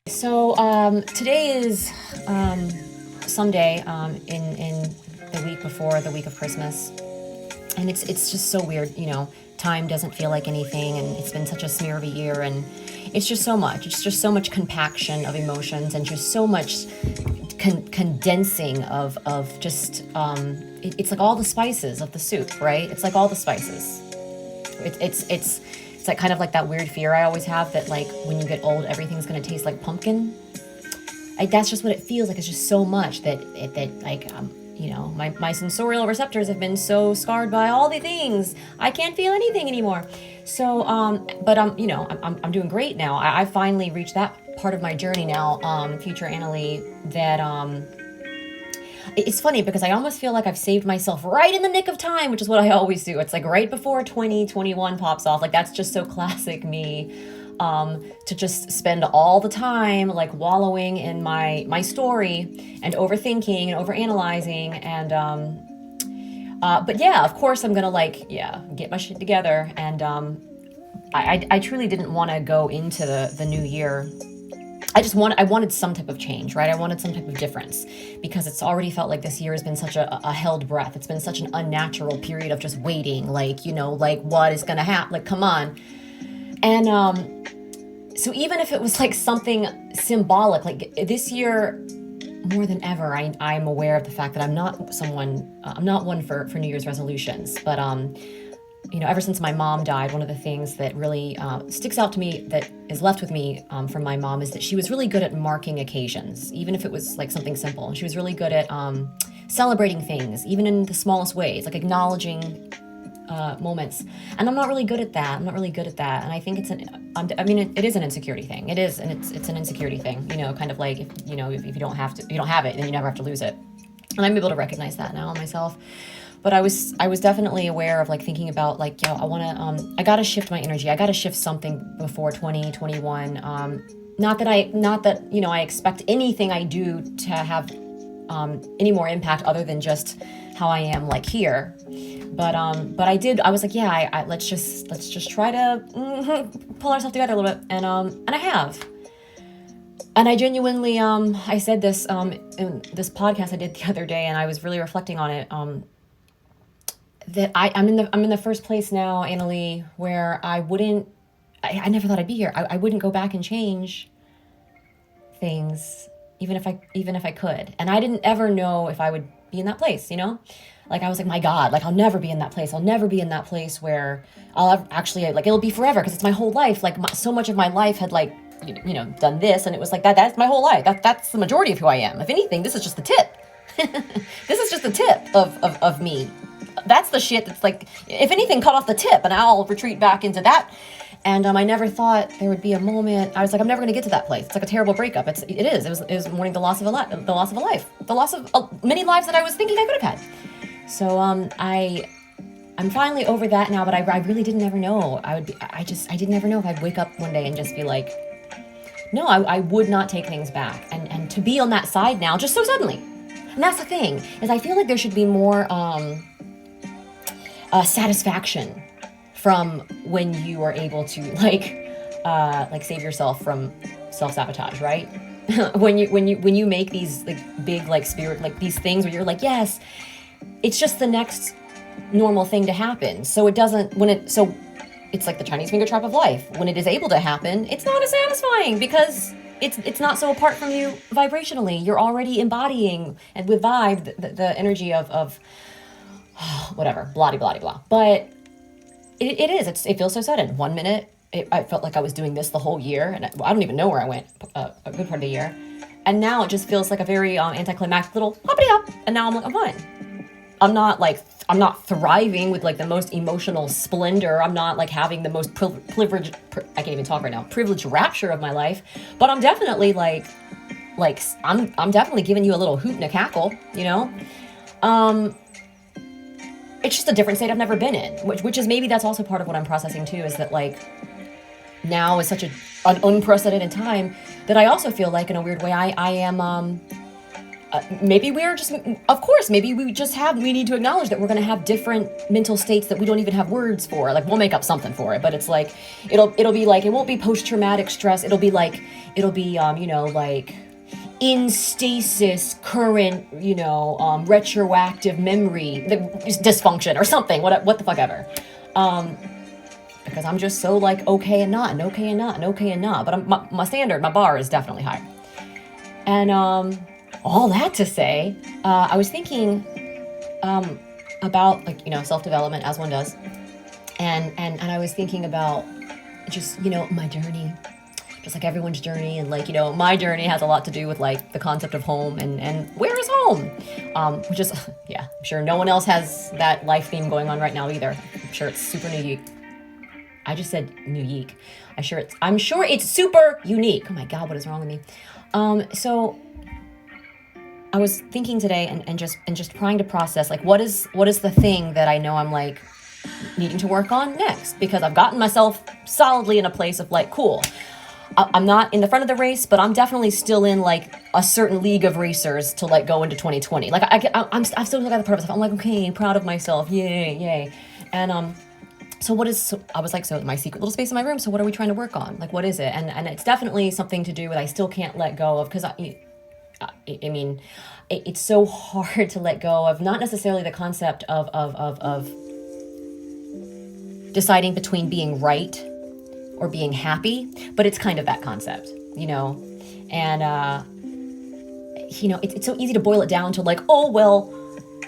Today is Sunday in the week before the week of Christmas, and it's just so weird. Time doesn't feel like anything, and it's been such a smear of a year, and it's just so much. It's just so much compaction of emotions, and just so much condensing of just. It's like all the spices of the soup, right? It's like all the spices. It's like kind of like that weird fear I always have that like when you get old, everything's gonna taste like pumpkin. That's just what it feels like. It's just so much that my sensorial receptors have been so scarred by all the things. I can't feel anything anymore. So, I'm doing great now. I finally reached that part of my journey now, future Annalie, that it's funny because I almost feel like I've saved myself right in the nick of time, which is what I always do. It's like right before 2021 pops off. Like that's just so classic me, to just spend all the time like wallowing in my story and overthinking and overanalyzing. But yeah, of course I'm gonna get my shit together. And I truly didn't want to go into the new year. I wanted some type of change, right? I wanted some type of difference because it's already felt like this year has been such a held breath. It's been such an unnatural period of just waiting, like what is going to happen? Like, come on. And so even if it was like something symbolic, like this year, more than ever, I'm aware of the fact that I'm not one for New Year's resolutions, but ever since my mom died, one of the things that really sticks out to me that is left with me from my mom is that she was really good at marking occasions, even if it was like something simple. She was really good at celebrating things, even in the smallest ways, like acknowledging moments. And I'm not really good at that. And I think it is an insecurity thing. It is, and it's an insecurity thing, kind of like, if you don't have it, then you never have to lose it. And I'm able to recognize that now myself. But I was definitely aware of like thinking about like, I gotta shift my energy. I gotta shift something before 2021. Not that I expect anything I do to have any more impact other than just how I am like here. But I was like, let's just try to pull ourselves together a little bit. And I have. And I genuinely, I said this in this podcast I did the other day, and I was really reflecting on it. That I'm in the first place now, Annalie, where I never thought I'd be here. I wouldn't go back and change things, even if I could. And I didn't ever know if I would be in that place, Like I was like, my God, like I'll never be in that place. I'll never be in that place where I'll actually like it'll be forever because it's my whole life. Like so much of my life had like done this, and it was like that's my whole life. That's the majority of who I am. If anything, this is just the tip. This is just the tip of me. That's the shit that's like, if anything, cut off the tip, and I'll retreat back into that. And I never thought there would be a moment. I was like, I'm never going to get to that place. It's like a terrible breakup. It was mourning the loss of a life, the loss of many lives that I was thinking I could have had. So I'm finally over that now. But I really didn't ever know I didn't ever know if I'd wake up one day and just be like, no, I would not take things back. And to be on that side now, just so suddenly. And that's the thing, is I feel like there should be more satisfaction from when you are able to like save yourself from self-sabotage, right? when you make these like big like spirit like these things where you're like, yes, it's just the next normal thing to happen. So it's like the Chinese finger trap of life. When it is able to happen, it's not as satisfying because it's not so apart from you vibrationally. You're already embodying and with vibe the energy of whatever, blah, blah, blah. But it feels so sudden. 1 minute, I felt like I was doing this the whole year, and I don't even know where I went a good part of the year. And now it just feels like a very anticlimactic little hoppity hop. And now I'm like, I'm fine. I'm not thriving with like the most emotional splendor. I'm not like having the most privileged, I can't even talk right now, privileged rapture of my life. But I'm definitely I'm definitely giving you a little hoot and a cackle, It's just a different state I've never been in, which is maybe that's also part of what I'm processing too, is that like now is such an unprecedented time that I also feel like in a weird way I am maybe we're just, of course, maybe we need to acknowledge that we're going to have different mental states that we don't even have words for. Like, we'll make up something for it, but it's like, it'll be like, it won't be post-traumatic stress. It'll be like, like in stasis, current, retroactive memory, dysfunction or something, what the fuck ever. Because I'm just so like, okay and not, and okay and not, and okay and not. But my standard, my bar is definitely high. And, all that to say, I was thinking about, like, self-development, as one does, and I was thinking about just, my journey, just like everyone's journey, and like, my journey has a lot to do with like the concept of home and where is home, which is, yeah, I'm sure no one else has that life theme going on right now either. I'm sure it's super unique. I just said unique. I'm sure it's super unique. Oh my God, what is wrong with me? So I was thinking today and just trying to process, like, what is the thing that I know I'm like needing to work on next, because I've gotten myself solidly in a place of like, cool, I'm not in the front of the race, but I'm definitely still in like a certain league of racers to like go into 2020. Like I've still got the purpose. I'm like, okay, proud of myself, yay. And I was like, so my secret little space in my room, so what are we trying to work on? Like, what is it? And it's definitely something to do with, I still can't let go of, because I mean, it's so hard to let go of, not necessarily the concept of deciding between being right or being happy, but it's kind of that concept, and, it's so easy to boil it down to like, oh, well,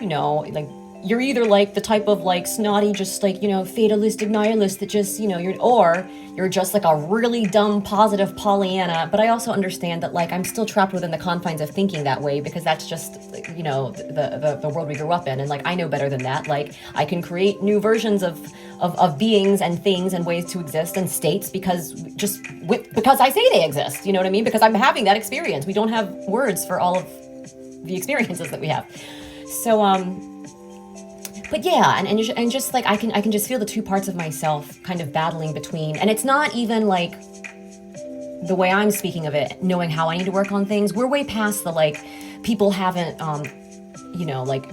like, you're either like the type of like snotty, just like, fatalistic nihilist that just, you're just like a really dumb, positive Pollyanna. But I also understand that like I'm still trapped within the confines of thinking that way, because that's just, the world we grew up in. And like, I know better than that. Like, I can create new versions of beings and things and ways to exist and states because I say they exist, you know what I mean? Because I'm having that experience. We don't have words for all of the experiences that we have. So, but yeah, and just like I can just feel the two parts of myself kind of battling between, and it's not even like the way I'm speaking of it, knowing how I need to work on things. We're way past the like, people haven't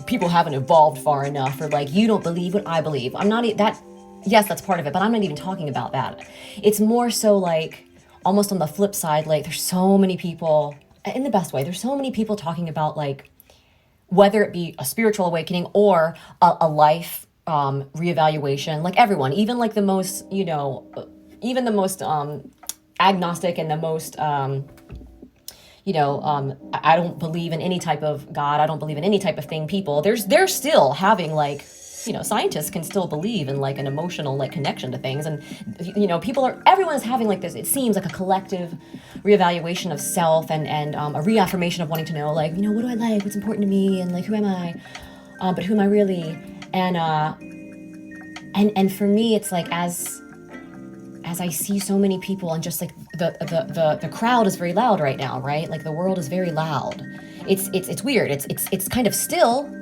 people haven't evolved far enough, or like, you don't believe what I believe. I'm not that. Yes, that's part of it, but I'm not even talking about that. It's more so like almost on the flip side, like there's so many people, in the best way, there's so many people talking about like, whether it be a spiritual awakening or a life reevaluation, like everyone, even like the most, even the most agnostic and the most, I don't believe in any type of God, I don't believe in any type of thing, people, they're still having like, scientists can still believe in like an emotional like connection to things. And, everyone's having like this, it seems like a collective reevaluation of self and a reaffirmation of wanting to know, like, what do I like? What's important to me? And like, who am I? But who am I really? And for me, it's like, as I see so many people, and just like the crowd is very loud right now, right? Like the world is very loud. It's weird. It's kind of still.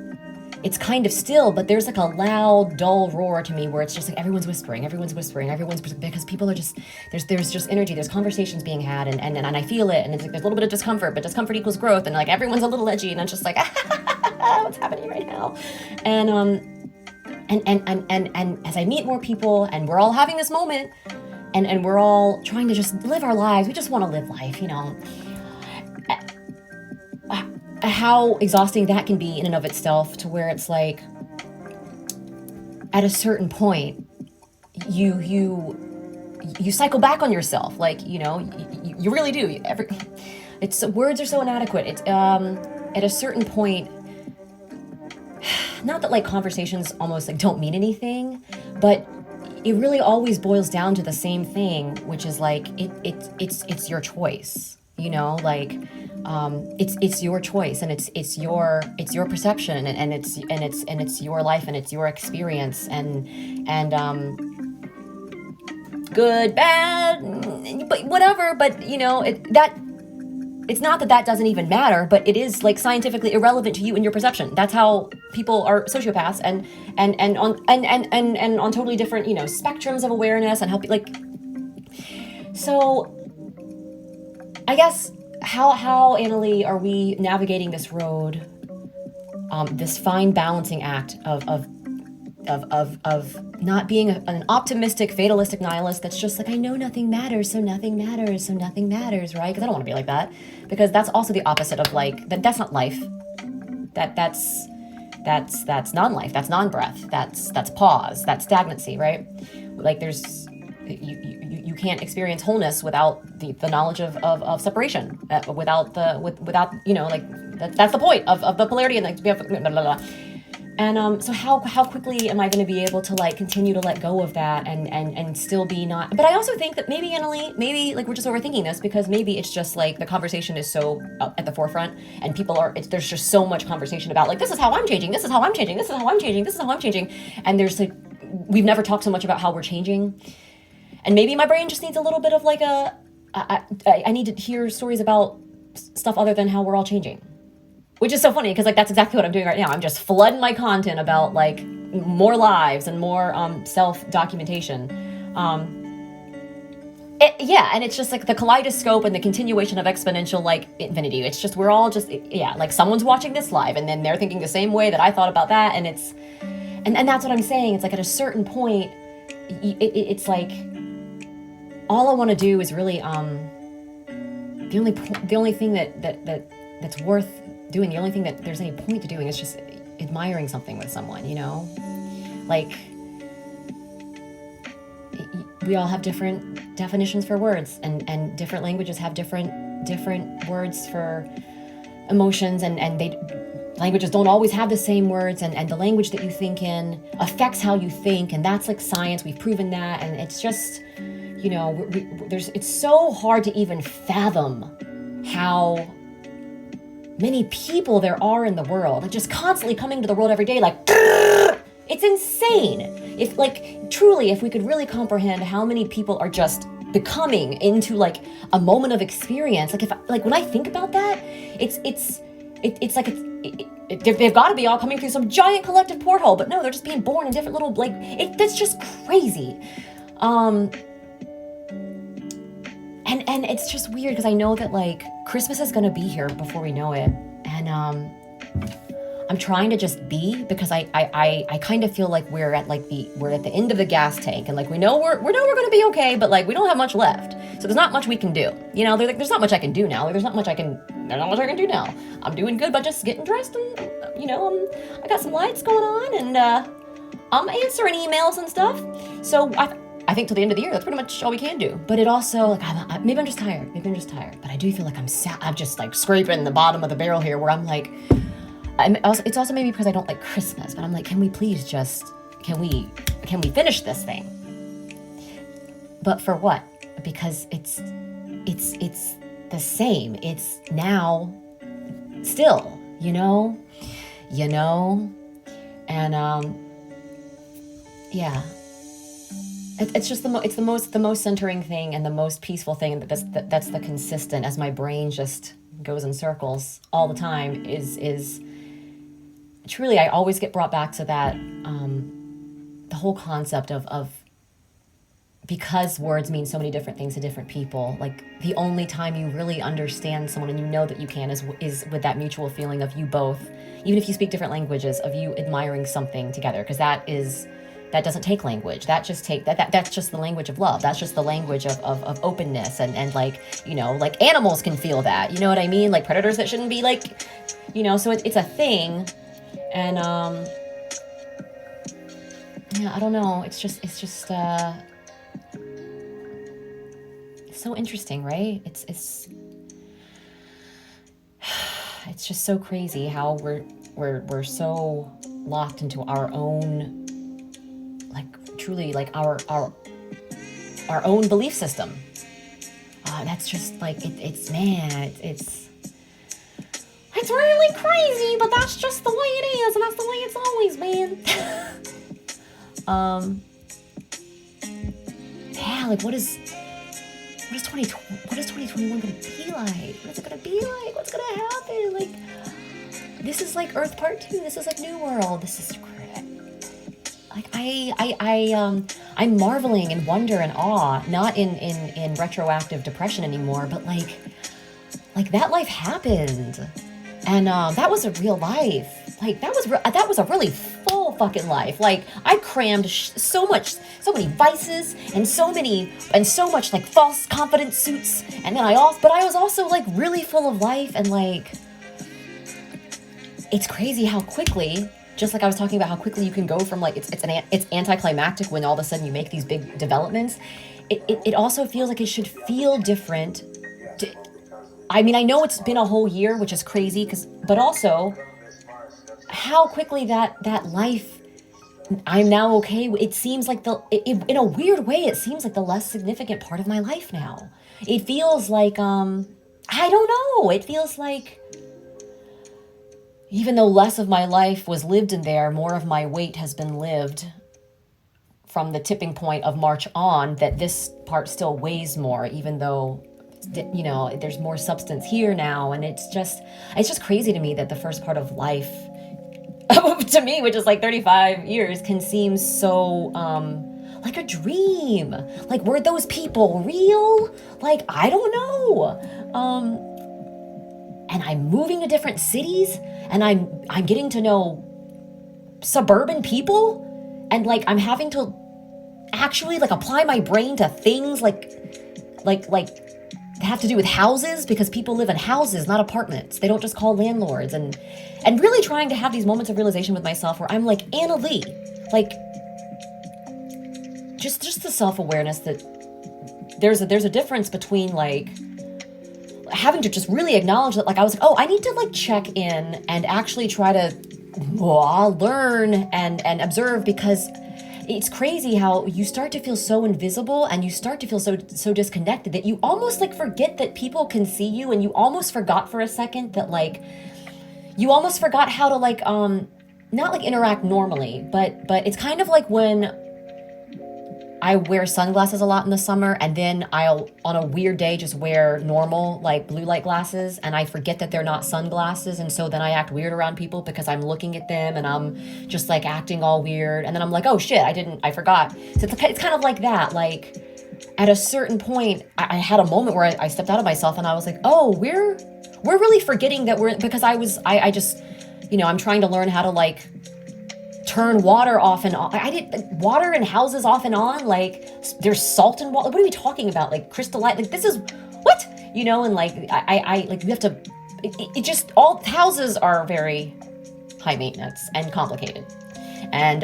It's kind of still, but there's like a loud, dull roar to me where it's just like everyone's whispering, because people are just, there's just energy, there's conversations being had, and I feel it, and it's like there's a little bit of discomfort, but discomfort equals growth, and like everyone's a little edgy, and I'm just like, what's happening right now? And as I meet more people, and we're all having this moment, and we're all trying to just live our lives, we just want to live life, how exhausting that can be in and of itself, to where it's like, at a certain point, you cycle back on yourself, like, you really do. Words are so inadequate. It's at a certain point, not that like conversations almost like don't mean anything, but it really always boils down to the same thing, which is like it's your choice, like. It's your choice, and it's your perception, and it's your life, and it's your experience, and good, bad, but whatever. But it's not that doesn't even matter, but it is like scientifically irrelevant to you and your perception. That's how people are sociopaths, and on totally different spectrums of awareness, and help like. So, I guess how Annalie, are we navigating this road, this fine balancing act of not being an optimistic, fatalistic nihilist that's just like, I know nothing matters, so nothing matters, so nothing matters, right? Because I don't want to be like that, because that's also the opposite of like that's not life. That's non-life. That's non-breath. That's pause. That's stagnancy, right? Like there's you can't experience wholeness without the knowledge of separation, without like that's the point of the polarity, and like blah, blah, blah. And so how quickly am I going to be able to like continue to let go of that and still be not? But I also think that maybe, Annalie, maybe like we're just overthinking this, because maybe it's just like the conversation is so at the forefront, and people there's just so much conversation about like, this is how I'm changing, this is how I'm changing, this is how I'm changing, this is how I'm changing, and there's like, we've never talked so much about how we're changing, and maybe my brain just needs a little bit of like I need to hear stories about stuff other than how we're all changing. Which is so funny, because like that's exactly what I'm doing right now. I'm just flooding my content about like more lives and more self-documentation. Yeah, and it's just like the kaleidoscope and the continuation of exponential like infinity. It's just we're all just like someone's watching this live and then they're thinking the same way that I thought about that, and it's and that's what I'm saying. It's like at a certain point, it's like all I want to do is really the only thing that's worth doing, the only thing that there's any point to doing is just admiring something with someone, you know? Like, we all have different definitions for words, and different languages have different words for emotions, and languages don't always have the same words, and the language that you think in affects how you think, and that's like science, we've proven that, and it's just, you know, it's so hard to even fathom how many people there are in the world, like just constantly coming to the world every day, like it's insane. If like truly, if we could really comprehend how many people are just becoming into like a moment of experience, like if like when I think about that, it's like they've got to be all coming through some giant collective porthole, but no, they're just being born in different little like that's just crazy. And it's just weird, because I know that like Christmas is gonna be here before we know it, and I'm trying to just be, because I kind of feel like we're at the end of the gas tank, and like we know we're gonna be okay, but like we don't have much left, so there's not much we can do. You know, there's not much I can do now. Like, there's not much I can do now. I'm doing good by just getting dressed, and you know, I got some lights going on, and I'm answering emails and stuff. So I think till the end of the year, that's pretty much all we can do. But it also, like, maybe I'm just tired. But I do feel like I'm just like scraping the bottom of the barrel here, where I'm like, it's also maybe because I don't like Christmas, but I'm like, can we please just, can we finish this thing? But for what? Because it's the same. It's now, still, you know, and yeah. It's just the most centering thing and the most peaceful thing, and that's the consistent, as my brain just goes in circles all the time, is truly, I always get brought back to that, the whole concept of because words mean so many different things to different people, like the only time you really understand someone, and you know that you can, is with that mutual feeling of you both, even if you speak different languages, of you admiring something together, because that doesn't take language. That's just the language of love. That's just the language of openness, and like, you know, like animals can feel that, you know what I mean? Like predators that shouldn't be, like, you know, so it's a thing. And yeah, I don't know. It's just so interesting, right? It's just so crazy how we're so locked into our own, like truly like our own belief system. That's just like it's really crazy, but that's just the way it is, and that's the way it's always been. Yeah, like what is 2021 gonna be like? What is it gonna be like? What's gonna happen? Like, this is like Earth Part 2. This is like New World. This is like I'm marveling in wonder and awe, not in retroactive depression anymore, but like like that life happened. And that was a real life. Like that was a really full fucking life. Like I crammed so many vices and so much like false confidence suits. And then but I was also like really full of life. And like, it's crazy how quickly, just like I was talking about how quickly you can go from like, it's anticlimactic when all of a sudden you make these big developments. It also feels like it should feel different. I mean, I know it's been a whole year, which is crazy, but also how quickly that life, I'm now okay. It seems like in a weird way, it seems like the less significant part of my life now. It feels like, I don't know. It feels like even though less of my life was lived in there, more of my weight has been lived from the tipping point of March on, that this part still weighs more, even though, you know, there's more substance here now. And it's just crazy to me that the first part of life to me, which is like 35 years, can seem so like a dream. Like, were those people real? Like, I don't know. And I'm moving to different cities, and I'm getting to know suburban people, and like I'm having to actually like apply my brain to things like have to do with houses, because people live in houses, not apartments. They don't just call landlords, and really trying to have these moments of realization with myself where I'm like, Anna Lee, like just the self-awareness that there's a difference between like having to just really acknowledge that, like I was like, oh, I need to like check in and actually try to learn and observe, because it's crazy how you start to feel so invisible and you start to feel so disconnected that you almost like forget that people can see you, and you almost forgot for a second that like you almost forgot how to like not like interact normally, but it's kind of like when I wear sunglasses a lot in the summer, and then I'll, on a weird day, just wear normal, like, blue light glasses, and I forget that they're not sunglasses, and so then I act weird around people because I'm looking at them, and I'm just, like, acting all weird, and then I'm like, oh, shit, I forgot. So it's kind of like that, like, at a certain point, I had a moment where I stepped out of myself, and I was like, oh, we're really forgetting that because I just, you know, I'm trying to learn how to, like, turn water off and on. I did water in houses off and on. Like, there's salt in water. What are we talking about? Like, crystallite. Like, this is what, you know. And like, I like, we have to. It just, all houses are very high maintenance and complicated, and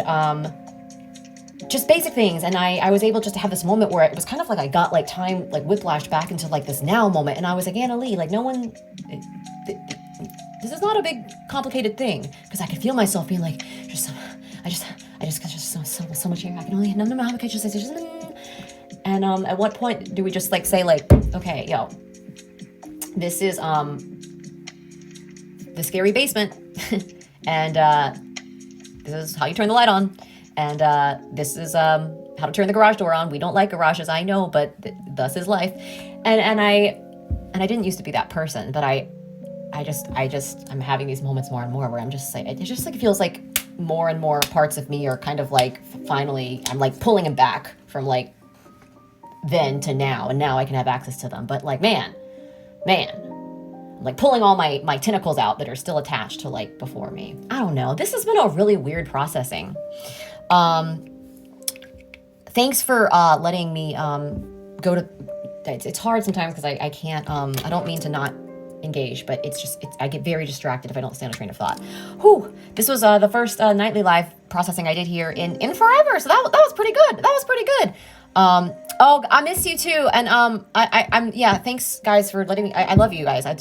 just basic things. And I was able just to have this moment where it was kind of like I got like time, like whiplashed back into like this now moment, and I was like, Anna Lee, like, no one. This is not a big complicated thing, because I could feel myself being like, I just so much here. I can only no. Okay, just. And at what point do we just like say like, okay, yo, this is the scary basement, and this is how you turn the light on, and this is how to turn the garage door on. We don't like garages, I know, but thus is life. And I didn't used to be that person, but I'm having these moments more and more where I'm just like, it just like feels like more and more parts of me are kind of like, finally, I'm like pulling them back from like then to now, and now I can have access to them. But like, man, I'm like pulling all my tentacles out that are still attached to like before me. I don't know. This has been a really weird processing. Thanks for letting me go to. It's hard sometimes because I can't. I don't mean to not engage, but I get very distracted if I don't stay on a train of thought. Whew, this was the first nightly live processing I did here in forever, so that was pretty good. Oh, I miss you too, and I'm yeah, thanks guys for letting me. I love you guys. I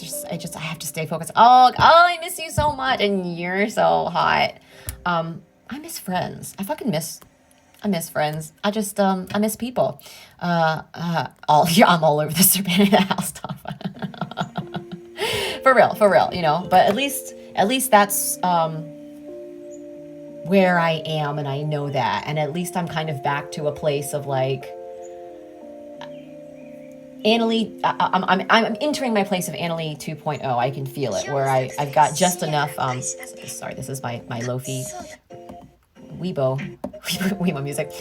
have to stay focused. Oh, I miss you so much, and you're so hot. I miss friends. I miss friends. I miss people. I'm all over the Serpent house stuff. For real, you know, but at least that's where I am, and I know that, and at least I'm kind of back to a place of like Annalie. I'm entering my place of Annalie 2.0. I can feel it, where I've got just enough. Sorry, this is my Lofi Weibo music.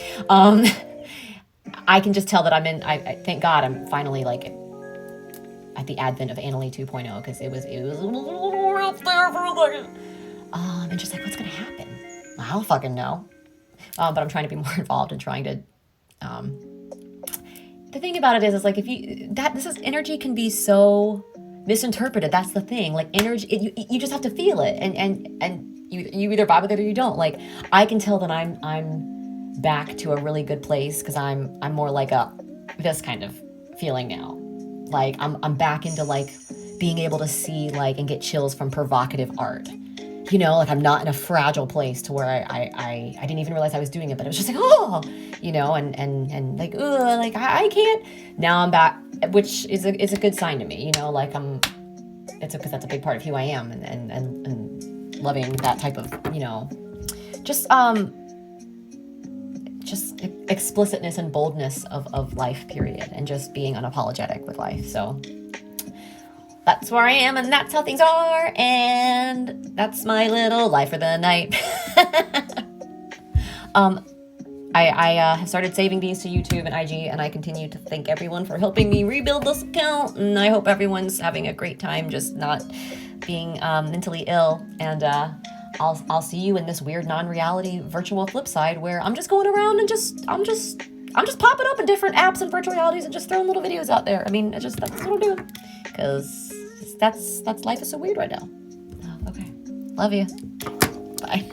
I can just tell that I'm in. I thank God I'm finally like at the advent of Annalie 2.0, because it was a little rough there for a second. And just like, what's gonna happen? I don't fucking know. But I'm trying to be more involved and trying to. The thing about it is like if you this is energy can be so misinterpreted. That's the thing. Like energy, you just have to feel it, and you either vibe with it or you don't. Like I can tell that I'm back to a really good place because I'm more like this kind of feeling now. Like I'm back into like being able to see like and get chills from provocative art. You know, like I'm not in a fragile place to where I didn't even realize I was doing it, but it was just like, oh, you know, and like, ugh, like I can't. Now I'm back, which is a good sign to me, you know, like because that's a big part of who I am, and loving that type of, you know, just explicitness and boldness of life, period, and just being unapologetic with life. So that's where I am, and that's how things are, and that's my little life for the night. I have started saving these to YouTube and IG, and I continue to thank everyone for helping me rebuild this account, and I hope everyone's having a great time, just not being mentally ill, and I'll see you in this weird non-reality virtual flip side where I'm just going around and I'm just popping up in different apps and virtual realities and just throwing little videos out there. I mean, that's what I'm doing, because that's life is so weird right now. Oh, okay, love you. Bye.